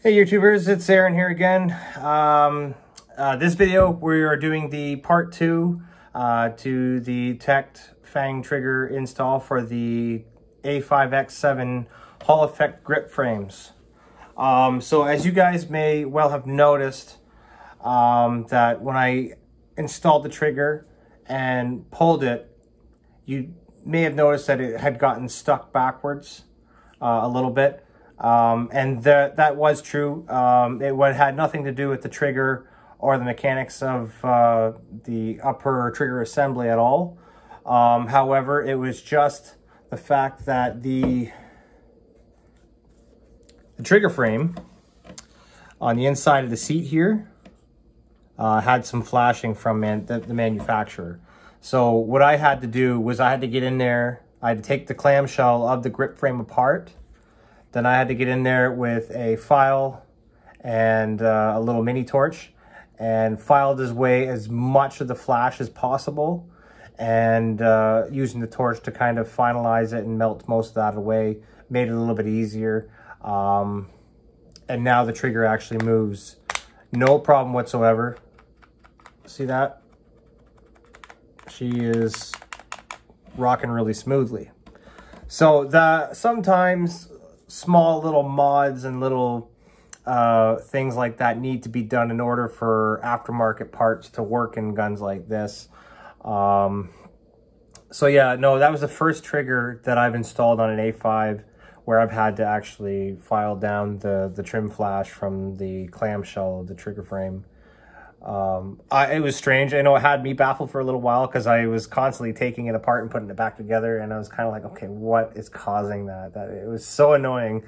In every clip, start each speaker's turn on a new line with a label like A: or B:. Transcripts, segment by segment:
A: Hey YouTubers, it's Aaron here again. This video we are doing the part 2 to the TechT Fang trigger install for the A5X7 Hall effect grip frames. So as you guys may well have noticed, that when I installed the trigger and pulled it, you may have noticed that it had gotten stuck backwards a little bit. And that was true. It had nothing to do with the trigger or the mechanics of the upper trigger assembly at all. However, it was just the fact that the trigger frame on the inside of the seat here had some flashing from the manufacturer. So what I had to do was I had to get in there, I had to take the clamshell of the grip frame apart. Then I had to get in there with a file and a little mini torch and filed away as much of the flash as possible, and using the torch to kind of finalize it and melt most of that away, made it a little bit easier. And now the trigger actually moves, no problem whatsoever. See that? She is rocking really smoothly. So sometimes small little mods and little things like that need to be done in order for aftermarket parts to work in guns like this. So yeah, no, that was the first trigger that I've installed on an A5 where I've had to actually file down the trim flash from the clamshell of the trigger frame. It was strange. I know it had me baffled for a little while because I was constantly taking it apart and putting it back together, and I was kind of like, okay, what is causing that? It was so annoying.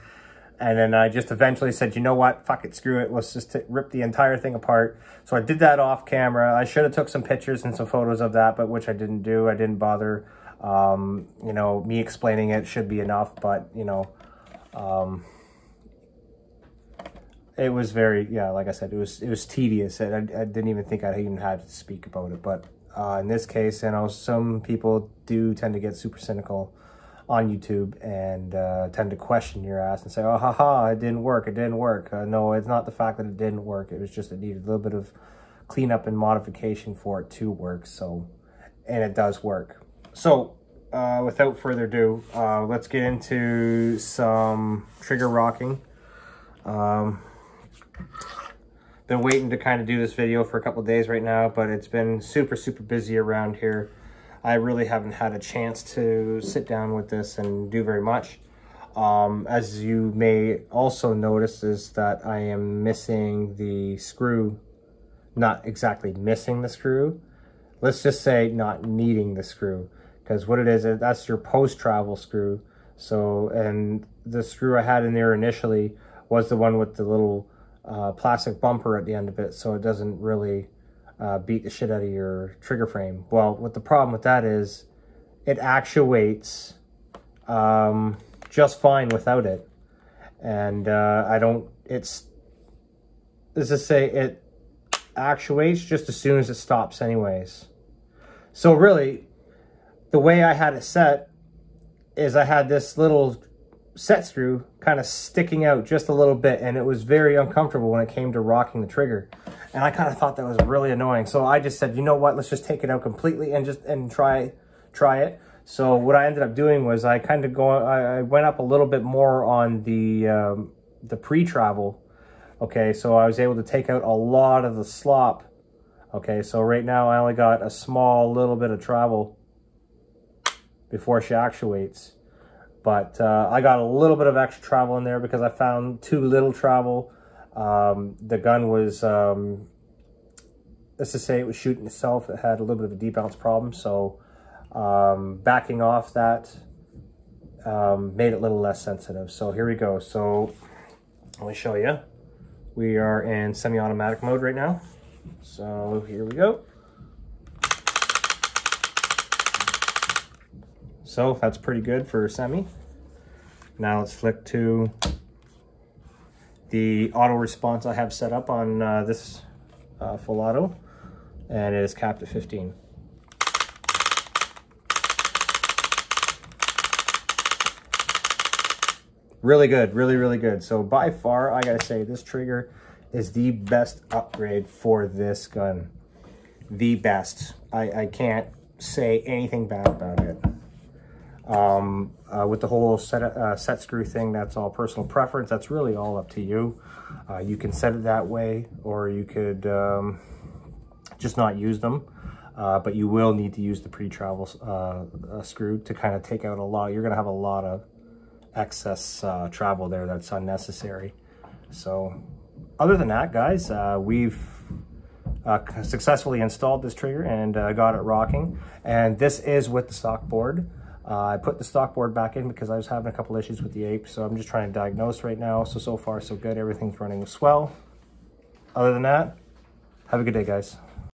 A: And then I just eventually said, you know what, fuck it, screw it, let's just rip the entire thing apart. So I did that off camera. I should have took some pictures and some photos of that, but which I didn't do. I didn't bother. You know, me explaining it should be enough, but you know, it was very, yeah, like I said, it was tedious. I didn't even think I even had to speak about it. But in this case, you know, some people do tend to get super cynical on YouTube and tend to question your ass and say, oh, haha, it didn't work, it didn't work. No, it's not the fact that it didn't work. It was just it needed a little bit of cleanup and modification for it to work. So, and it does work. So, without further ado, let's get into some trigger rocking. Been waiting to kind of do this video for a couple of days right now, but it's been super busy around here. I really haven't had a chance to sit down with this and do very much. As you may also notice is that I am missing the screw. Not exactly missing the screw. Let's just say not needing the screw, because what it is, that's your post-travel screw. So, and the screw I had in there initially was the one with the little plastic bumper at the end of it, so it doesn't really beat the shit out of your trigger frame. Well, what the problem with that is, it actuates just fine without it. And let's just say it actuates just as soon as it stops anyways. So really, the way I had it set is I had this little set screw kind of sticking out just a little bit, and it was very uncomfortable when it came to rocking the trigger, and I kind of thought that was really annoying. So I just said, you know what, let's just take it out completely and try it. So what I ended up doing was I went up a little bit more on the pre-travel. Okay, so I was able to take out a lot of the slop. Okay, so right now I only got a small little bit of travel before she actuates. But I got a little bit of extra travel in there because I found too little travel. The gun was, let's just say it was shooting itself. It had a little bit of a debounce problem. So backing off that made it a little less sensitive. So here we go. So let me show you. We are in semi-automatic mode right now. So here we go. So that's pretty good for semi. Now let's flick to the auto response I have set up on this full auto, and it is capped at 15. Really good, really good. So by far, I gotta say, this trigger is the best upgrade for this gun. The best. I can't say anything bad about it. With the whole set screw thing, that's all personal preference. That's really all up to you. You can set it that way, or you could just not use them. But you will need to use the pre-travel screw to kind of take out a lot. You're gonna have a lot of excess travel there that's unnecessary. So other than that, guys, we've successfully installed this trigger and got it rocking. And this is with the stock board. I put the stock board back in because I was having a couple issues with the ape, so I'm just trying to diagnose right now. So far so good, everything's running swell. Other than that, have a good day, guys.